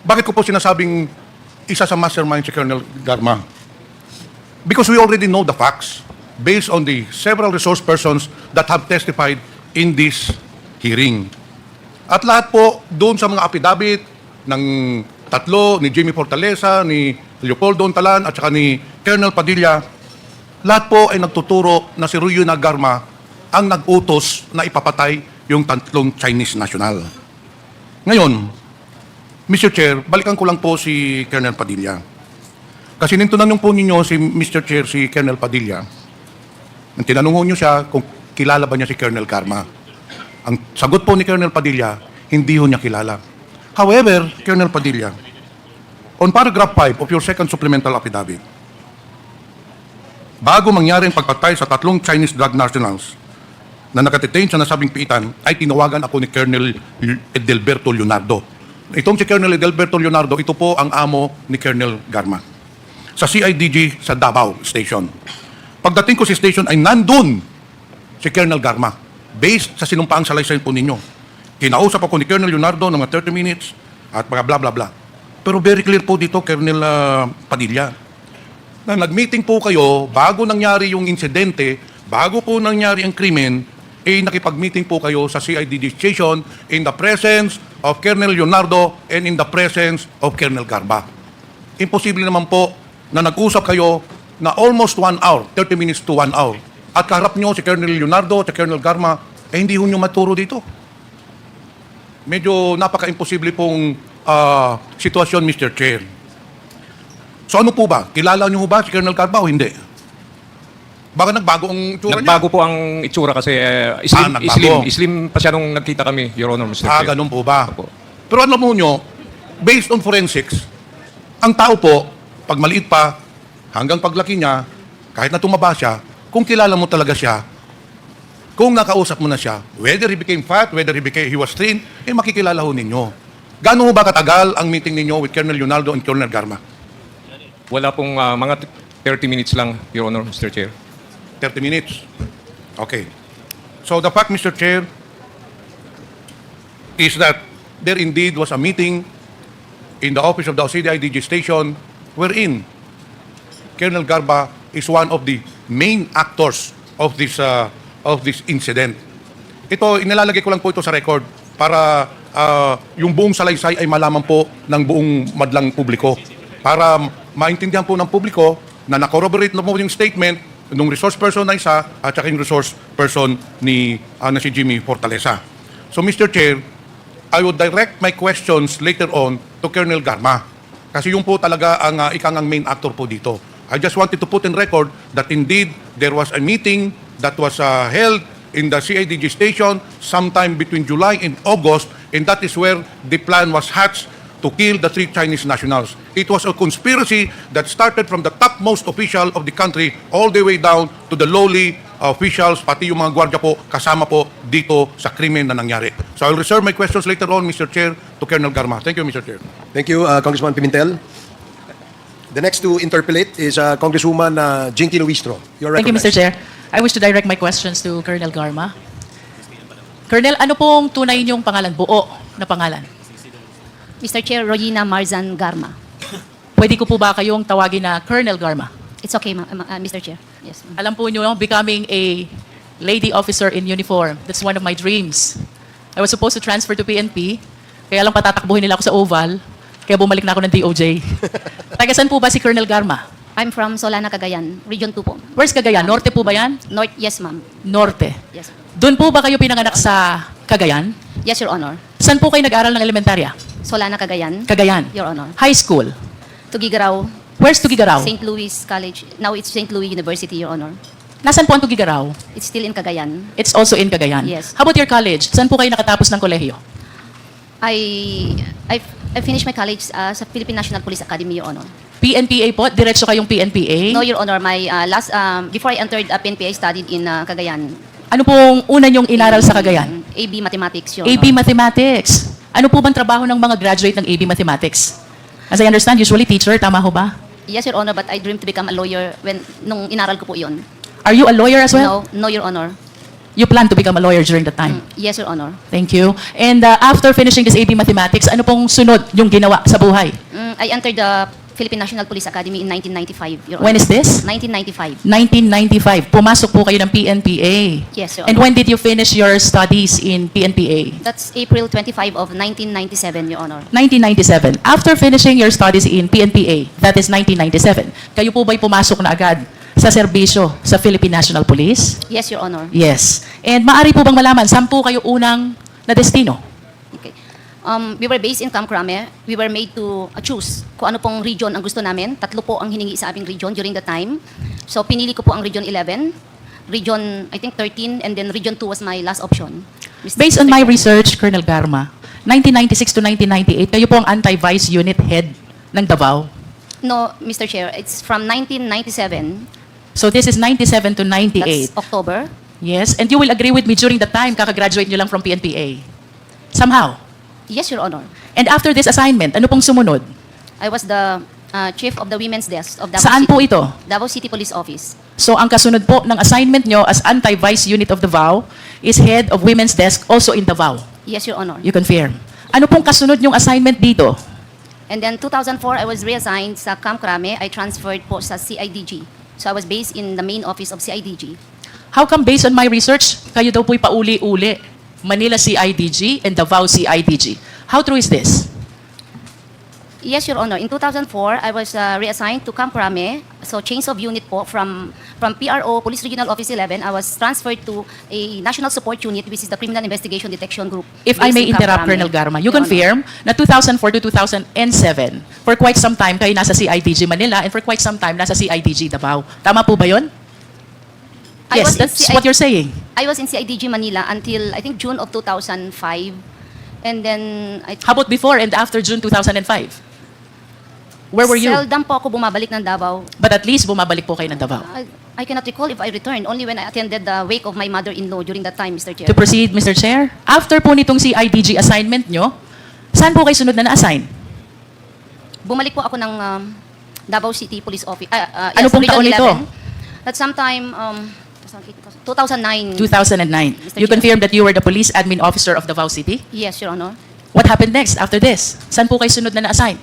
Bakit ko po sinasabing isa sa mastermind si Colonel Garma? Because we already know the facts based on the several resource persons that have testified in this hearing. At lahat po doon sa mga affidavit ng tatlo, ni Jimmy Fortaleza, ni Leopoldo Ontalan, at saka ni Colonel Padilla, lahat po ay nagtuturo na si Royina Garma ang nag-utos na ipapatay yung tatlong Chinese national. Ngayon, Mr. Chair, balikan ko lang po si Colonel Padilla. Kasi nung tinanong po ninyo si Mr. Chair, si Colonel Padilla, nang tinanong niyo siya kung kilala ba niya si Colonel Garma. Ang sagot po ni Colonel Padilla, hindi ho niya kilala. However, Colonel Padilla, on paragraph 5 of your second supplemental affidavit, bago mangyari ang pagpatay sa tatlong Chinese drug nationals na nakatitain sa nasabing piitan, ay tinawagan ako ni Colonel Edelberto Leonardo. Itong si Colonel Edelberto Leonardo, ito po ang amo ni Colonel Garma sa CIDG sa Davao Station. Pagdating ko sa station ay nandun si Colonel Garma based sa sinumpaang salaysay po ninyo. Kinausap ako ni Colonel Leonardo ng mga 30 minutes at mga bla bla bla. Pero very clear po dito, Colonel Padilla, na nag-meeting po kayo bago nangyari yung insidente, bago po nangyari ang krimen, nakipag-meeting po kayo sa CIDG station in the presence of Colonel Leonardo and in the presence of Colonel Garba. Imposible naman po na nag-usap kayo na almost 1 hour, 30 minutes to 1 hour. At kaharap nyo si Colonel Leonardo at si Colonel Garma, hindi ho nyo maturo dito. Medyo napaka-imposible pong sitwasyon, Mr. Chair. So ano po ba? Kilala nyo ba si Colonel Garma o hindi? Baka nagbago ang itsura niya? Nagbago po ang itsura kasi slim pa siya nung nagkita kami, Your Honor, Mr. Chair. Ganun po ba? Opo. Pero alam mo nyo, based on forensics, ang tao po, pag maliit pa, hanggang paglaki niya, kahit na tumaba siya, kung kilala mo talaga siya, kung nakausap mo na siya, whether he became fat, whether he was thin, makikilala ho ninyo. Gaano ba katagal ang meeting ninyo with Colonel Leonardo and Colonel Garma? Wala pong mga 30 minutes lang, Your Honor, Mr. Chair. 30 minutes. Okay. So the fact, Mr. Chair, is that there indeed was a meeting in the office of the CIDG station wherein Colonel Garba is one of the main actors of this incident. Ito, inilalagay ko lang po ito sa record para yung buong salaysay ay malaman po ng buong madlang publiko. Para maintindihan po ng publiko na na-corroborate na po yung statement ng resource person na isa at saka yung resource person na si Jimmy Fortaleza. So Mr. Chair, I would direct my questions later on to Colonel Garma. Kasi yung po talaga ang ikang main actor po dito. I just wanted to put in record that indeed there was a meeting that was held in the CIDG station sometime between July and August, and that is where the plan was hatched to kill the 3 Chinese nationals. It was a conspiracy that started from the topmost official of the country all the way down to the lowly officials, pati yung mga gwardiya po, kasama po dito sa krimen na nangyari. So I will reserve my questions later on, Mr. Chair, to Colonel Garma. Thank you, Mr. Chair. Thank you, Congressman Pimentel. The next to interpellate is Congresswoman Jinky Luistro. You're Thank you, Mr. recognized. Chair. I wish to direct my questions to Colonel Garma. Colonel, ano pong tunay niyong pangalan? Buo na pangalan? Mr. Chair, Royina Marzan Garma. Pwede ko po ba kayong tawagin na Colonel Garma? It's okay, Mr. Chair. Yes. Alam po niyo, becoming a lady officer in uniform, that's one of my dreams. I was supposed to transfer to PNP, kaya lang patatakbuhin nila ako sa Oval, kaya bumalik na ako ng DOJ. Taga saan po ba si Colonel Garma? I'm from Solana, Cagayan, Region 2 po. Where's Cagayan? Norte po ba yan? North, yes, ma'am. Norte. Yes. Doon po ba kayo pinanganak sa Cagayan? Yes, Your Honor. Saan po kayo nag-aral ng elementarya? Solana, Cagayan. Cagayan. Your Honor. High school? Tugigaraw, Where's Tugigaraw? St. Louis College. Now it's St. Louis University, Your Honor. Nasaan po ang Tugigaraw? It's still in Cagayan. It's also in Cagayan. Yes. How about your college? Saan po kayo nakatapos ng kolehiyo? I finished my college sa Philippine National Police Academy, Your Honor. PNPA po? Diretso kayong PNPA? No, Your Honor. My before I entered PNP, I studied in Cagayan. Ano pong una niyong inaral sa Cagayan? AB Mathematics, Your AB Honor. Mathematics. Ano po bang trabaho ng mga graduate ng AB Mathematics? As I understand, usually teacher, tama ho ba? Yes, Your Honor, but I dreamed to become a lawyer nung inaral ko po yun. Are you a lawyer as well? No, Your Honor. You plan to become a lawyer during that time? Yes, Your Honor. Thank you. And after finishing this AD Mathematics, ano pong sunod yung ginawa sa buhay? I entered the Philippine National Police Academy in 1995, Your Honor. When is this? 1995. 1995. Pumasok po kayo ng PNPA. Yes, Your And Honor. when did you finish your studies in PNPA? That's April 25 of 1997, Your Honor. 1997. After finishing your studies in PNPA, that is 1997, kayo po ba'y pumasok na agad sa serbisyo sa Philippine National Police? Yes, Your Honor. Yes. And maaari po bang malaman, saan po kayo unang na destino? Okay. We were based in Camp Crame. We were made to choose kung ano pong region ang gusto namin. 3 po ang hiningi sa aming region during the time. So, pinili ko po ang Region 11, Region, I think, 13, and then Region 2 was my last option. Based on my research, Colonel Garma, 1996 to 1998, kayo po ang anti-vice unit head ng Davao. No, Mr. Chair, it's from 1997. So this is 97 to 98. That's October. Yes, and you will agree with me during that time, kakagraduate nyo lang from PNPA. Somehow. Yes, Your Honor. And after this assignment, ano pong sumunod? I was the chief of the women's desk of Davao Saan City. po ito? Davao City Police Office. So ang kasunod po ng assignment nyo as anti-vice unit of Davao is head of women's desk also in Davao. Yes, Your Honor. You confirm. Ano pong kasunod yung assignment dito? And then 2004, I was reassigned sa Camp Crame. I transferred po sa CIDG. So I was based in the main office of CIDG. How come based on my research, kayo daw po'y pauli-uli? Manila CIDG and Davao CIDG. How true is this? Yes, Your Honor. In 2004, I was reassigned to Camp Crame. So change of unit po from PRO, Police Regional Office 11, I was transferred to a National Support Unit, which is the Criminal Investigation Detection Group. If I based may in Camp interrupt, Crame. Colonel Garma, you Your Honor. confirm na 2004 to 2007, for quite some time kayo nasa CIDG Manila and for quite some time nasa CIDG Davao. Tama po ba yun? I Yes, was in that's what you're saying. I was in CIDG Manila until, I think, June of 2005. And then, How about before and after June 2005? Where were you? Seldom po ako bumabalik ng Davao. But at least bumabalik po kayo ng Davao. I cannot recall if I returned, only when I attended the wake of my mother-in-law during that time, Mr. Chair. To proceed, Mr. Chair, after po nitong CIDG assignment nyo, saan po kayo sunod na na-assign? Bumalik po ako ng Davao City Police Office. Ano pong Region taon ito? 11. At sometime, 2009. 2009. You confirm that you were the police admin officer of Davao City? Yes, Your Honor. What happened next after this? Saan po kayo sunod na na-assign?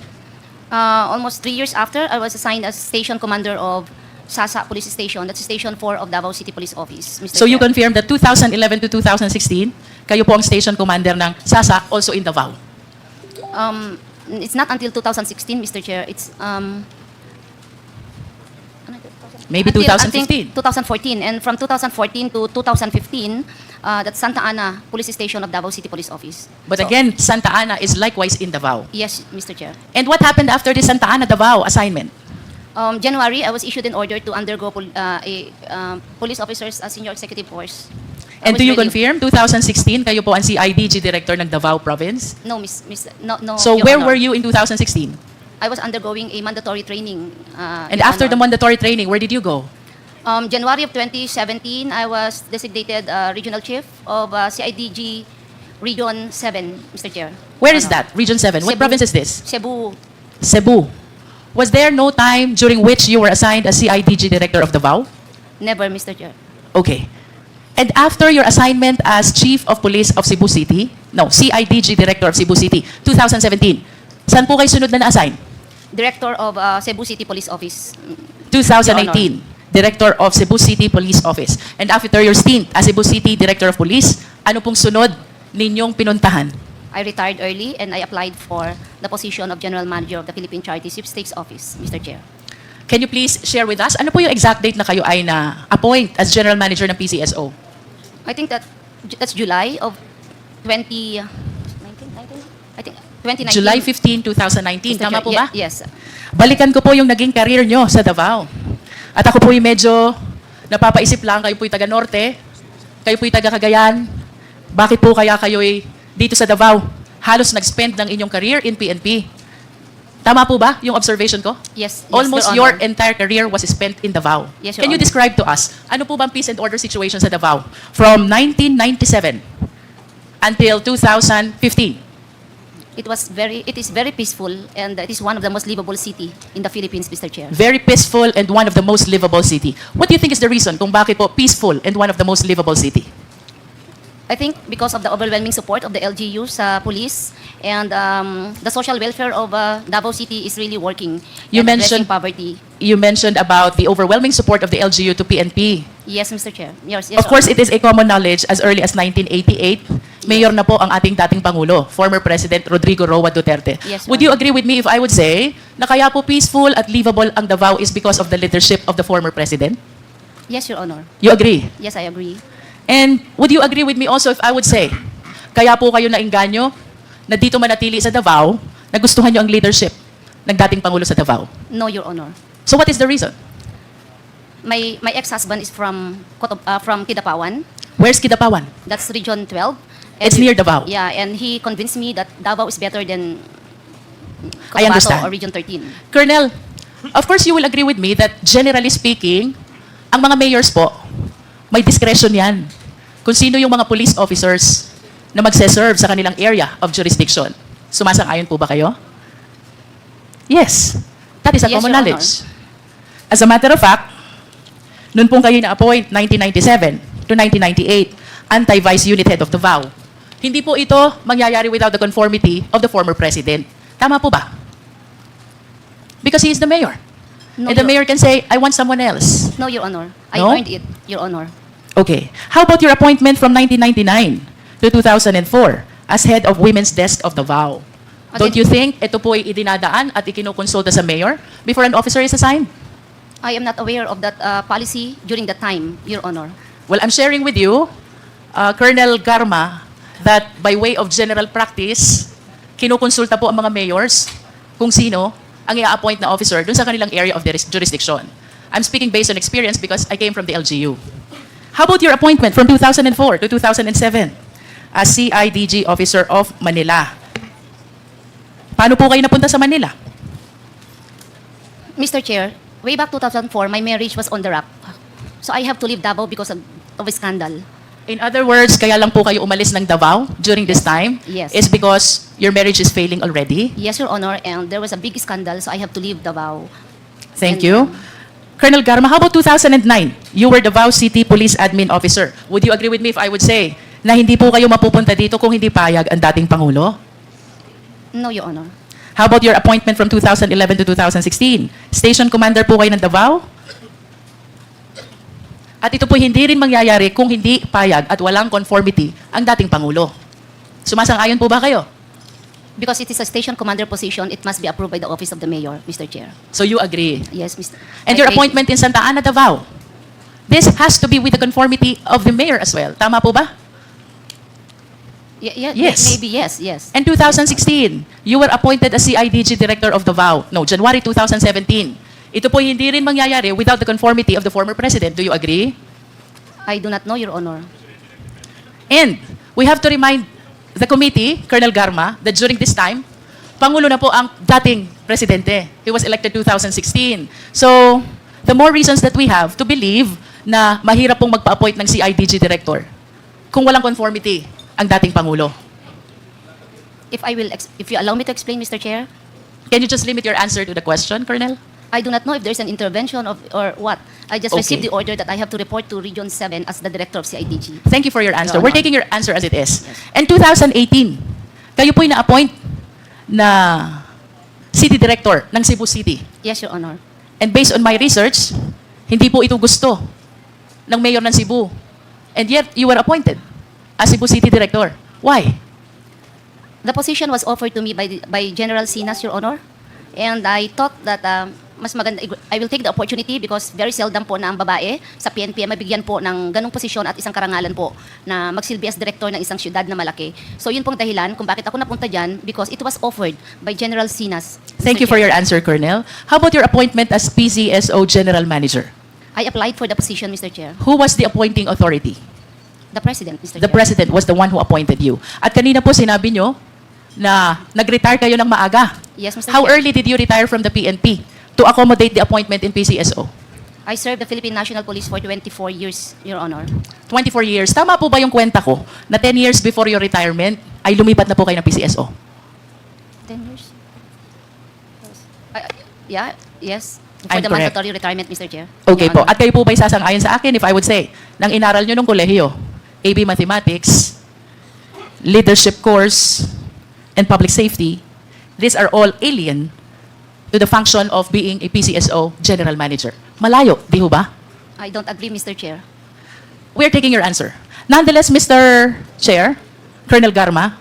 Almost 3 years after, I was assigned as station commander of Sasa Police Station. That's Station 4 of Davao City Police Office, Mr. So you Chair. confirm that 2011 to 2016, kayo po ang station commander ng Sasa, also in Davao? It's not until 2016, Mr. Chair. It's Maybe until, I 2015. think 2014. And from 2014 to 2015, that's Santa Ana Police Station of Davao City Police Office. But So, again, Santa Ana is likewise in Davao. yes, Mr. Chair. And what happened after the Santa Ana Davao assignment? January, I was issued an order to undergo police officers senior executive course. I And was do you ready- confirm, 2016, kayo po ang CIDG director ng Davao Province? No, no. So Your where Honor. were you in 2016? I was undergoing a mandatory training. And Your after the Honor. mandatory training, where did you go? January of 2017, I was designated regional chief of CIDG Region 7, Mr. Chair. Where is Honor. that? Region 7. What Cebu. province is this? Cebu. Cebu. Was there no time during which you were assigned as CIDG director of Davao? Never, Mr. Chair. Okay. And after your assignment as chief of police of Cebu City, no, CIDG director of Cebu City, 2017, saan po kayo sunod na na-assign? Director of Cebu City Police Office. 2018, director of Cebu City Police Office. And after your stint as Cebu City Director of Police, ano pong sunod ninyong pinuntahan? I retired early and I applied for the position of General Manager of the Philippine Charity Sweepstakes Office, Mr. Chair. Can you please share with us, ano po yung exact date na kayo ay na-appoint as General Manager ng PCSO? I think that's July of 2019. I think 2019. July 15, 2019. Mr. Tama Chair. po ba? Yes. Balikan ko po yung naging career nyo sa Davao. At ako po yung medyo napapaisip lang, kayo po'y taga-Norte, kayo po'y taga-Cagayan. Bakit po kaya kayo'y dito sa Davao halos nag-spend ng inyong career in PNP? Tama po ba yung observation ko? Yes. Almost Your your Honor. entire career was spent in Davao. Yes, Your Can you Honor. describe to us, ano po bang peace and order situation sa Davao from 1997 until 2015? It is very peaceful and it is one of the most livable city in the Philippines, Mr. Chair. Very peaceful and one of the most livable city. What do you think is the reason kung bakit po peaceful and one of the most livable city? I think because of the overwhelming support of the LGU sa police and the social welfare of Davao City is really working You in addressing mentioned- poverty. You mentioned about the overwhelming support of the LGU to PNP. Yes, Mr. Chair. Yes, Of course, it is a common knowledge as early as 1988, mayor na po ang ating dating Pangulo, former President Rodrigo Roa Duterte. Yes, Would Your you agree with me if I would say na kaya po peaceful at livable ang Davao is because of the leadership of the former President? Yes, Your Honor. You agree? Yes, I agree. And would you agree with me also if I would say, kaya po kayo nainganyo na dito manatili sa Davao, nagustuhan nyo ang leadership ng dating Pangulo sa Davao? No, Your Honor. So what is the reason? My ex-husband is from Kidapawan. Where's Kidapawan? That's Region 12. It's near Davao. Yeah, and he convinced me that Davao is better than I Cotabato understand. or Region 13. Colonel, of course you will agree with me that generally speaking, ang mga mayors po, may discretion yan kung sino yung mga police officers na magse-serve sa kanilang area of jurisdiction. Sumasang-ayon po ba kayo? Yes. That is a Yes, common Your knowledge. As a matter of fact, noon pong kayo na-appoint 1997 to 1998, anti-vice unit head of Davao. Hindi po ito mangyayari without the conformity of the former president. Tama po ba? Because he is the mayor. No, And the Your- mayor can say, I want someone else. No, Your Honor. I No? earned it, Your Honor. Okay. How about your appointment from 1999 to 2004 as head of Women's Desk of Davao? Don't you think ito po ay idinadaan at ikinukonsulta sa mayor before an officer is assigned? I am not aware of that policy during that time, Your Honor. Well, I'm sharing with you, Colonel Garma, that by way of general practice, kinukonsulta po ang mga mayors kung sino ang i-appoint na officer dun sa kanilang area of their jurisdiction. I'm speaking based on experience because I came from the LGU. How about your appointment from 2004 to 2007 as CIDG Officer of Manila? Paano po kayo napunta sa Manila? Mr. Chair, way back 2004, my marriage was on the rock. So I have to leave Davao because of a scandal. In other words, kaya lang po kayo umalis ng Davao during this time Yes. is because your marriage is failing already? Yes, Your Honor, and there was a big scandal, so I have to leave Davao. Thank And, you. Colonel Garma, how about 2009? You were Davao City Police Admin Officer. Would you agree with me if I would say na hindi po kayo mapupunta dito kung hindi payag ang dating Pangulo? No, Your Honor. How about your appointment from 2011 to 2016? Station Commander po kayo ng Davao? At ito po hindi rin mangyayari kung hindi payag at walang conformity ang dating Pangulo. Sumasang-ayon po ba kayo? Because it is a station commander position, it must be approved by the office of the mayor, Mr. Chair. So you agree? Yes, Mr. And I your agree. appointment in Santa Ana, Davao? This has to be with the conformity of the mayor as well. Tama po ba? Yes. Maybe yes, yes. And 2016, you were appointed as CIDG Director of Davao. No, January 2017. Ito po hindi rin mangyayari without the conformity of the former president. Do you agree? I do not know, Your Honor. And we have to remind the committee, Colonel Garma, that during this time, Pangulo na po ang dating presidente. He was elected 2016. So, the more reasons that we have to believe na mahirap pong magpa-appoint ng CIDG Director kung walang conformity ang dating Pangulo. If you allow me to explain, Mr. Chair, Can you just limit your answer to the question, Colonel? I do not know if there's an intervention or what. I just Okay. received the order that I have to report to Region 7 as the Director of CIDG. Thank you for your answer. Your We're Honor. taking your answer as it is. And 2018, kayo po'y na-appoint na City Director ng Cebu City. Yes, Your Honor. And based on my research, hindi po ito gusto ng mayor ng Cebu. And yet, you were appointed as Cebu City Director. Why? The position was offered to me by General Sinas, Your Honor. And I thought that mas maganda, I will take the opportunity because very seldom po na ang babae sa PNP ay mabigyan po ng ganong posisyon at isang karangalan po na magsilbi as director ng isang syudad na malaki. So yun pong dahilan kung bakit ako napunta dyan because it was offered by General Sinas. Thank you for your answer, Colonel. How about your appointment as PCSO General Manager? I applied for the position, Mr. Chair. Who was the appointing authority? The President, Mr. The Chair. President was the one who appointed you. At kanina po sinabi nyo na nag-retire kayo ng maaga. Yes, Mr. How Chair. early did you retire from the PNP to accommodate the appointment in PCSO? I served the Philippine National Police for 24 years, Your Honor. 24 years. Tama po ba yung kwenta ko na 10 years before your retirement ay lumipat na po kayo ng PCSO? 10 years? Yeah, yes. For I'm the correct. mandatory retirement, Mr. Chair. Okay Your po. Honor. At kayo po ba sasang-ayon sa akin if I would say, nang inaral nyo nung kolehiyo, AB Mathematics, leadership course, and public safety, these are all alien to the function of being a PCSO general manager. Malayo, di ho ba? I don't agree, Mr. Chair. We're taking your answer. Nonetheless, Mr. Chair, Colonel Garma,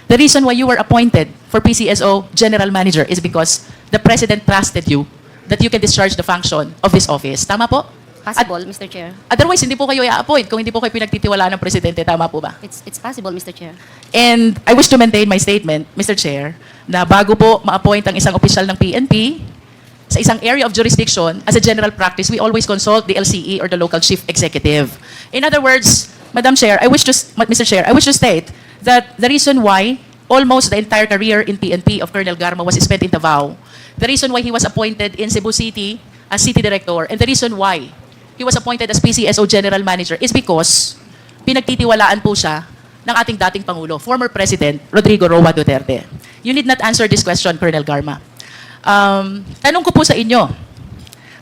the reason why you were appointed for PCSO General Manager is because the President trusted you that you can discharge the function of this office. Tama po? Possible, Mr. Chair. Otherwise, hindi po kayo i-appoint kung hindi po kayo pinagtitiwalaan ng Presidente. Tama po ba? It's possible, Mr. Chair. And I wish to maintain my statement, Mr. Chair, na bago po ma-appoint ang isang opisyal ng PNP sa isang area of jurisdiction, as a general practice, we always consult the LCE or the local chief executive. In other words, Madam Chair, Mr. Chair, I wish to state that the reason why almost the entire career in PNP of Colonel Garma was spent in Davao, the reason why he was appointed in Cebu City as City Director, and the reason why he was appointed as PCSO General Manager is because pinagtitiwalaan po siya ng ating dating Pangulo, former President Rodrigo Roa Duterte. You need not answer this question, Colonel Garma. Tanong ko po sa inyo,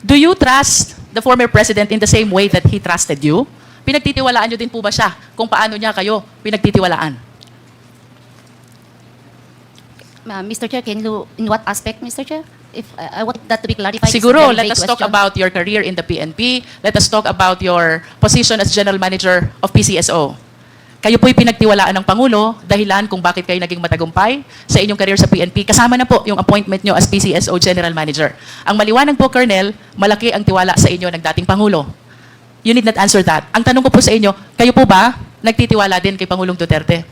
do you trust the former President in the same way that he trusted you? Pinagtitiwalaan nyo din po ba siya kung paano niya kayo pinagtitiwalaan? Mr. Chair, can you, in what aspect, Mr. Chair? If I want that to be clarified. It's a Siguro, very let vague us talk question. about your career in the PNP. Let us talk about your position as General Manager of PCSO. Kayo po'y pinagtiwalaan ng Pangulo, dahilan kung bakit kayo naging matagumpay sa inyong career sa PNP. Kasama na po yung appointment nyo as PCSO General Manager. Ang maliwanag po, Colonel, malaki ang tiwala sa inyo ng dating Pangulo. You need not answer that. Ang tanong ko po sa inyo, kayo po ba nagtitiwala din kay Pangulong Duterte?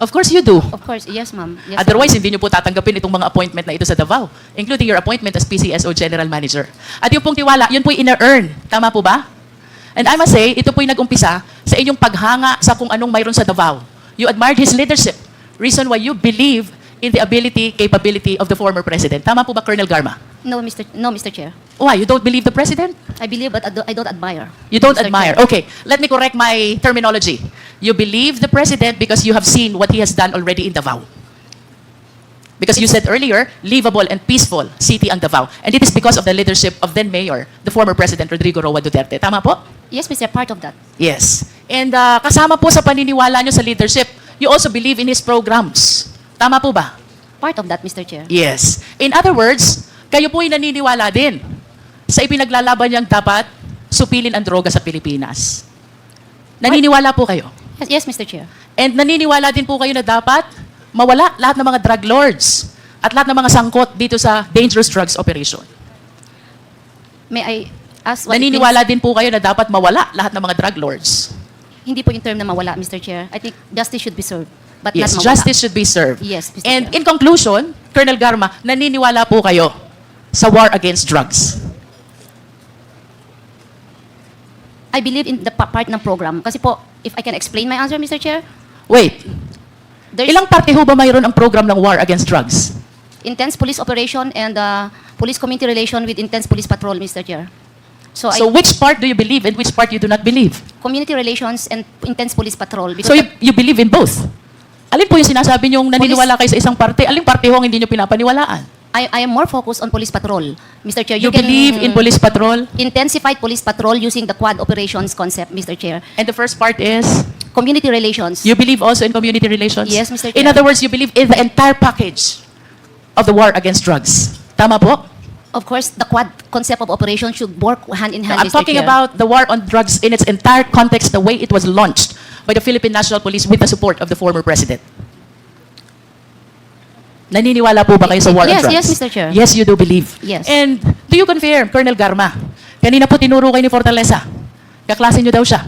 Of course you do. Of course, yes, ma'am. Yes, Otherwise, hindi nyo po tatanggapin itong mga appointment na ito sa Davao, including your appointment as PCSO General Manager. At yung pong tiwala, yun po'y ina-earn. Tama po ba? And I must say, ito po'y nag-umpisa sa inyong paghanga sa kung anong mayroon sa Davao. You admired his leadership. Reason why you believe in the ability, capability of the former President. Tama po ba, Colonel Garma? No, Mr. Chair. Why? You don't believe the President? I believe, but I don't admire. You don't Mr. admire. Chair. Okay, let me correct my terminology. You believe the President because you have seen what he has done already in Davao. Because you said earlier, livable and peaceful city ang Davao. And it is because of the leadership of then Mayor, the former President Rodrigo Roa Duterte. Tama po? Yes, Mr. Part of that. Yes. And kasama po sa paniniwala nyo sa leadership, you also believe in his programs. Tama po ba? Part of that, Mr. Chair. Yes. In other words, kayo po'y naniniwala din sa ipinaglalaban niyang dapat supilin ang droga sa Pilipinas. Naniniwala po kayo. Yes, Mr. Chair. And naniniwala din po kayo na dapat mawala lahat ng mga drug lords at lahat ng mga sangkot dito sa dangerous drugs operation. May I ask what it Naniniwala din po kayo na dapat mawala lahat ng mga drug lords. means? Hindi po yung term na mawala, Mr. Chair. I think justice should be served, but Yes, not mawala. justice should be served. Yes, Mr. And Chair. in conclusion, Colonel Garma, naniniwala po kayo sa war against drugs. I believe in the part ng program. Kasi po, if I can explain my answer, Mr. Chair, Wait, there's ilang parte ho ba mayroon ang program ng war against drugs? intense police operation and police community relation with intense police patrol, Mr. Chair. So, So which part do you believe and which part you do not believe? community relations and intense police patrol. Because So you believe in both? Alin po yung sinasabi niyong naniniwala kayo sa isang parte? Aling parte ho ang hindi niyo pinapaniwalaan? I am more focused on police patrol, Mr. Chair. You can believe in police patrol? intensified police patrol using the quad operations concept, Mr. Chair. And the first part is, Community relations. you believe also in community relations? Yes, Mr. In Chair. other words, you believe in the entire package of the war against drugs. Tama po? Of course, the quad concept of operation should work hand in hand, I'm Mr. talking Chair. about the war on drugs in its entire context, the way it was launched by the Philippine National Police with the support of the former president. Naniniwala po ba kayo sa war on Yes, drugs? yes, Mr. Chair. Yes, you do believe. Yes. And do you confirm, Colonel Garma, kanina po tinuro kayo ni Fortaleza, kaklase niyo daw siya.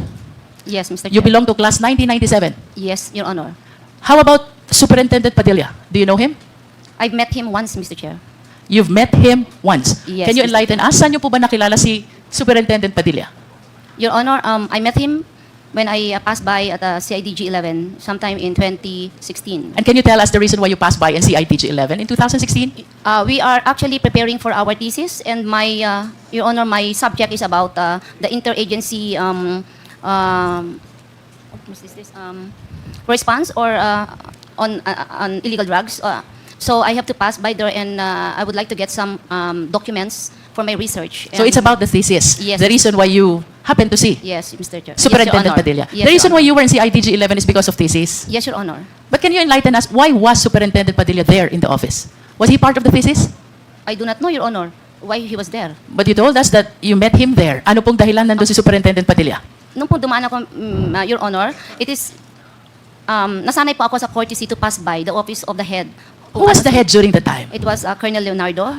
Yes, Mr. You Chair. belong to class 1997. Yes, Your Honor. How about Superintendent Padilla? Do you know him? I've met him once, Mr. Chair. You've met him once. Yes, Can you Mr. enlighten us? Saan niyo po ba nakilala si Superintendent Padilla? Your Honor, I met him when I passed by at CIDG 11 sometime in 2016. And can you tell us the reason why you passed by NCITG 11 in 2016? We are actually preparing for our thesis, and my, Your Honor, my subject is about the interagency what is this, response or on illegal drugs. So I have to pass by there, and I would like to get some documents for my research. So it's about the thesis. Yes. The reason why you happened to see Yes, Mr. Chair. Superintendent Yes, Your Honor. Padilla. Yes, The reason Your why you were in CIDG 11 is because of thesis. Yes, Your Honor. But can you enlighten us, why was Superintendent Padilla there in the office? Was he part of the thesis? I do not know, Your Honor, why he was there. But you told us that you met him there. Ano pong dahilan nandun si Superintendent Padilla? Nung po dumaan ako, Your Honor, it is, nasanay po ako sa courtesy to pass by the office of the head. Who was the head during the time? It was Colonel Leonardo.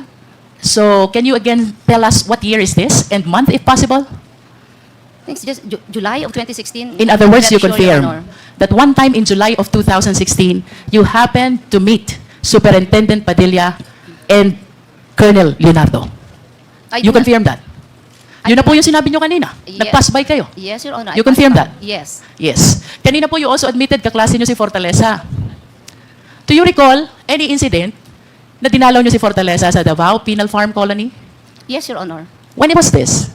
So, can you again tell us what year is this and month if possible? I think it's just July of 2016. In other words, you Very sure, Your Honor. confirm that one time in July of 2016, you happened to meet Superintendent Padilla and Colonel Leonardo. I You do not- confirm that? Yun na po yung sinabi nyo kanina. Yes. Nag-pass by kayo. Yes, Your Honor. You I confirm passed by. that? Yes. Yes. Kanina po you also admitted kaklase nyo si Fortaleza. Do you recall any incident na dinalaw nyo si Fortaleza sa Davao Penal Farm Colony? Yes, Your Honor. When was this?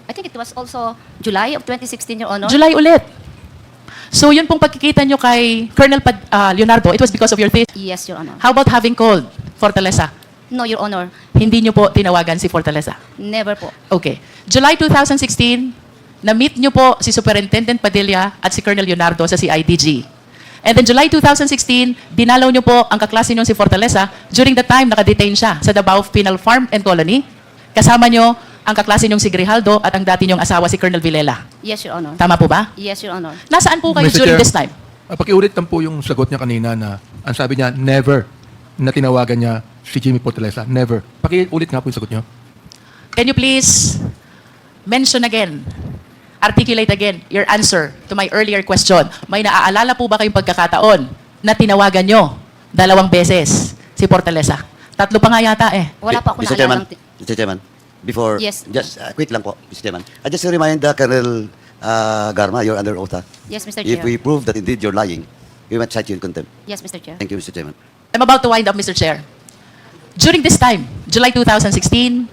I think it was also July of 2016, Your Honor. July ulit. So yun pong pagkikita nyo kay Colonel Leonardo, it was because of your thesis. Yes, Your Honor. How about having called Fortaleza? No, Your Honor. Hindi nyo po tinawagan si Fortaleza. Never po. Okay. July 2016, na-meet nyo po si Superintendent Padilla at si Colonel Leonardo sa CIDG. And then July 2016, dinalaw nyo po ang kaklase nyo si Fortaleza during the time nakadetain siya sa Davao Penal Farm and Colony. Kasama nyo ang kaklase nyong si Grijaldo at ang dati nyong asawa si Colonel Villela. Yes, Your Honor. Tama po ba? Yes, Your Honor. Nasaan po kayo Mr. during Chair, this time? Pakiulit lang po yung sagot niya kanina na ang sabi niya, never na tinawagan niya si Jimmy Fortaleza. Never. Pakiulit nga po yung sagot niyo. Can you please mention again, articulate again your answer to my earlier question? May naaalala po ba kayong pagkakataon na tinawagan nyo 2 beses si Fortaleza? 3 pa nga yata eh. Wala pa ako Mr. Chairman, naalalang... Mr. Chairman, before, Yes. just quick lang po, Mr. Chairman. I just remind Colonel Garma, you're under oath. Yes, Mr. If Chair. we prove that indeed you're lying, we might cite you in contempt. Yes, Mr. Chair. Thank you, Mr. Chairman. I'm about to wind up, Mr. Chair. During this time, July 2016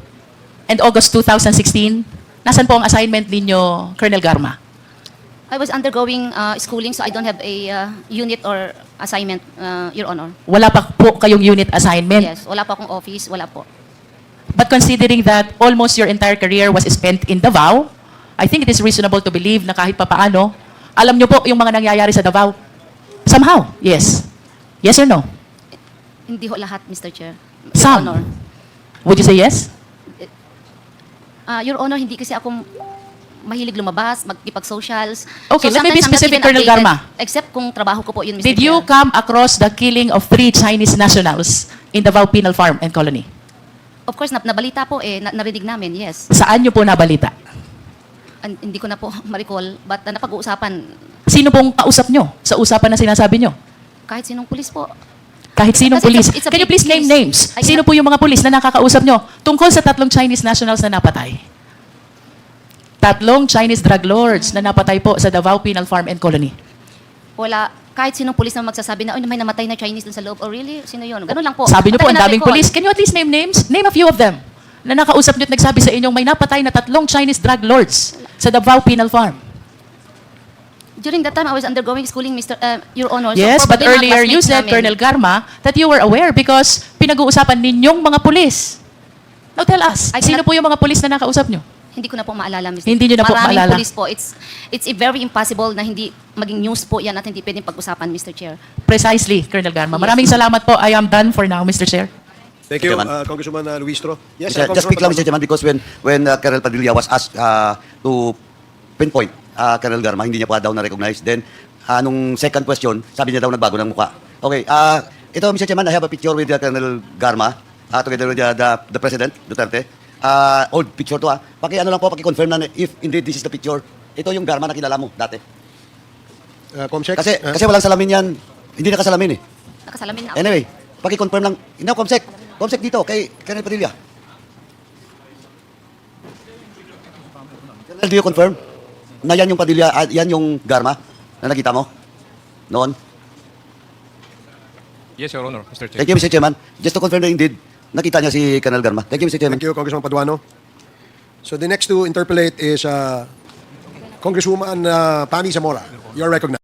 and August 2016, nasan po ang assignment ninyo, Colonel Garma? I was undergoing schooling, so I don't have a unit or assignment, Your Honor. Wala pa po kayong unit assignment. Yes, wala pa akong office, wala po. But considering that almost your entire career was spent in Davao, I think it is reasonable to believe na kahit papaano, alam nyo po yung mga nangyayari sa Davao. Somehow, yes. Yes or no? Hindi ho lahat, Mr. Chair. Your Some. Honor. Would you say yes? Your Honor, hindi kasi ako mahilig lumabas, magkipag-socials. Okay, let me be sometimes I'm not specific, even Colonel updated, Garma. Except kung trabaho ko po yun, Mr. Did Chair. you come across the killing of 3 Chinese nationals in Davao Penal Farm and Colony? Of course, nabalita po narinig namin, yes. Saan nyo po nabalita? Hindi ko na po ma-recall, but napag-uusapan Sino pong kausap nyo sa usapan na sinasabi nyo? kahit sinong pulis po. Kahit sinong Kasi pulis. it's a Can you big please name case. names? I Sino cannot- po yung mga pulis na nakakausap nyo tungkol sa 3 Chinese nationals na napatay? 3 Chinese drug lords na napatay po sa Davao Penal Farm and Colony. Wala, kahit sinong pulis na magsasabi na, may namatay na Chinese dun sa loob. Oh, really? Sino yun? Ganun lang po. Sabi nyo po, But I ang cannot daming recall. pulis. Can you at least name names? Name a few of them. Na nakausap nyo at nagsabi sa inyong may napatay na 3 Chinese drug lords sa Davao Penal Farm. During that time, I was undergoing schooling, Your Honor. So Yes, but probably mga earlier you classmates said, namin. Colonel Garma, that you were aware because pinag-uusapan ninyong mga pulis. Now tell us, I sino cannot- po yung mga pulis na nakausap nyo? Hindi ko na po maalala, Mr. Hindi nyo na po Maraming maalala. pulis po. It's a very impossible na hindi maging news po yan at hindi pwedeng pag-usapan, Mr. Chair. Precisely, Colonel Garma. Yes. Maraming salamat po. I am done for now, Mr. Chair. Thank you, Chairman. Congresswoman Luistro. Yes, Just quick lang, Mr. Chairman, because when Colonel Padilla was asked to pinpoint Colonel Garma, hindi niya pa daw na-recognize. Then, nung second question, sabi niya daw nagbago ng mukha. Okay, ito, Mr. Chairman, I have a picture with Colonel Garma, together with the President, Duterte. Old picture to ano lang po, paki-confirm na if indeed this is the picture. Ito yung Garma na kilala mo dati. Comsec? Kasi walang salamin yan. Hindi nakasalamin eh. Nakasalamin na ako. Anyway, paki-confirm lang. Ina, Comsec. Comsec dito, kay Colonel Padilla. Colonel, do you confirm na yan yung Padilla, yan yung Garma na nakita mo noon? Yes, Your Honor, Mr. Chair. Thank you, Mr. Chairman. Just to confirm na indeed, nakita niya si Colonel Garma. Thank you, Mr. Chairman. Thank you, Congressman Paduano. So the next to interpolate is Congresswoman Pami Zamora. You're recognized.